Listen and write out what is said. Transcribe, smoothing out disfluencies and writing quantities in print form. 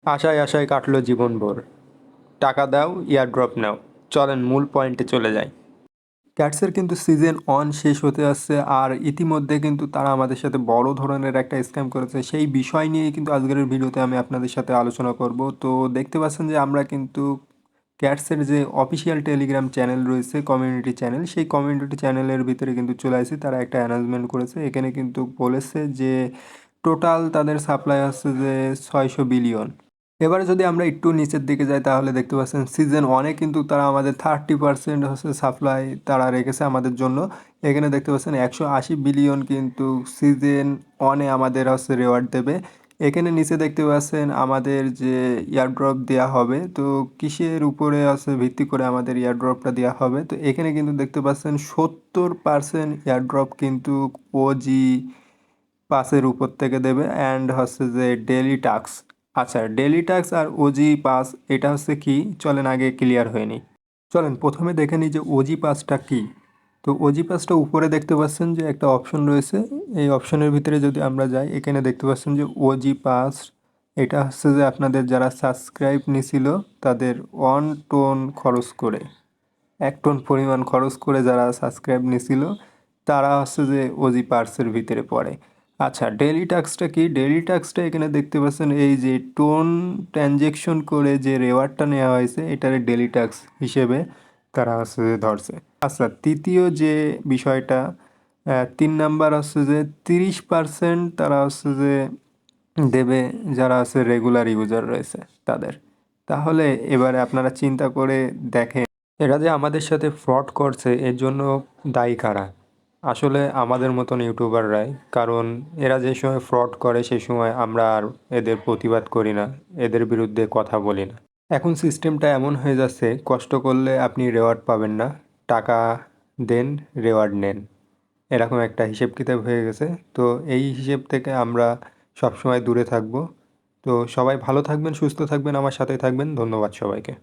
আশায় আশায় কাটলো জীবনভর। টাকা দাও, ইয়ারড্রপ নাও। চলেন মূল পয়েন্টে চলে যাই। ক্যাটসের কিন্তু সিজন 1 শেষ হতে আসছে, আর ইতিমধ্যে কিন্তু তারা আমাদের সাথে বড় ধরনের একটা স্ক্যাম করেছে। সেই বিষয় নিয়েই কিন্তু আজকের ভিডিওতে আমি আপনাদের সাথে আলোচনা করব। তো দেখতে পাচ্ছেন যে আমরা কিন্তু ক্যাটসের যে অফিসিয়াল টেলিগ্রাম চ্যানেল রয়েছে, কমিউনিটি চ্যানেল, সেই কমিউনিটি চ্যানেলের ভিতরে কিন্তু চলে আসি। তারা একটা অ্যানাউন্সমেন্ট করেছে, এখানে কিন্তু বলেছে যে টোটাল তাদের সাপ্লাই হচ্ছে যে 600 বিলিয়ন। এবারে যদি আমরা একটু নিচের দিকে যাই তাহলে দেখতে পাচ্ছেন সিজন 1-এ কিন্তু তারা আমাদের 30% হচ্ছে সাপ্লাই তারা রেখেছে আমাদের জন্য। এখানে দেখতে পাচ্ছেন 180 বিলিয়ন কিন্তু সিজন 1-এ আমাদের হচ্ছে রেওয়ার্ড দেবে। এখানে নিচে দেখতে পাচ্ছেন আমাদের যে ইয়ারড্রপ দেওয়া হবে, তো কিসের উপরে আছে ভিত্তি করে আমাদের ইয়ারড্রপটা দেওয়া হবে। তো এখানে কিন্তু দেখতে পাচ্ছেন 70% ইয়ারড্রপ কিন্তু ওজি পাসের উপর থেকে দেবে, অ্যান্ড হচ্ছে যে ডেলি টাস্ক। আচ্ছা, ডেলি টাস্ক আর ওজি পাস এটা হচ্ছে কি, চলেন আগে ক্লিয়ার হয়ে নিই। চলেন প্রথমে দেখে নিই যে ওজি পাসটা কি। তো ওজি পাসটা উপরে দেখতে পাচ্ছেন যে একটা অপশন রয়েছে। এই অপশনের ভিতরে যদি আমরা যাই, এখানে দেখতে পাচ্ছেন যে ওজি পাস, এটা হচ্ছে যে আপনাদের যারা সাবস্ক্রাইব নিছিল তাদের 1 টন খরচ করে, 1 টন পরিমাণ খরচ করে যারা সাবস্ক্রাইব নিছিল তারা হচ্ছে যে ওজি পার্সের ভিতরে পড়ে। আচ্ছা, ডেইলি টাস্কটা কি? ডেইলি টাস্কটা এখানে দেখতে পাচ্ছেন এই যে টোন ট্রানজেকশন করে যে রেওয়ার্ডটা নেওয়া হয়েছে এটারে ডেইলি টাস্ক হিসেবে তারা হচ্ছে যে ধরছে। আচ্ছা, তৃতীয় যে বিষয়টা, 3 নাম্বার হচ্ছে যে 30% তারা হচ্ছে যে দেবে যারা আছে রেগুলার ইউজার রয়েছে তাদের। তাহলে এবারে আপনারা চিন্তা করে দেখেন, এরা যে আমাদের সাথে ফ্রড করছে এর জন্য দায়ী কারা? আসলে আমাদের মতন ইউটিউবাররাই। কারণ এরা যে সময় ফ্রড করে সেই সময় আমরা আর এদের প্রতিবাদ করি না, এদের বিরুদ্ধে কথা বলি না। এখন সিস্টেমটা এমন হয়ে যাচ্ছে, কষ্ট করলে আপনি রেওয়ার্ড পাবেন না, টাকা দেন রেওয়ার্ড নেন, এরকম একটা হিসেব কিতাব হয়ে গেছে। তো এই হিসেব থেকে আমরা সবসময় দূরে থাকব। তো সবাই ভালো থাকবেন, সুস্থ থাকবেন, আমার সাথে থাকবেন। ধন্যবাদ সবাইকে।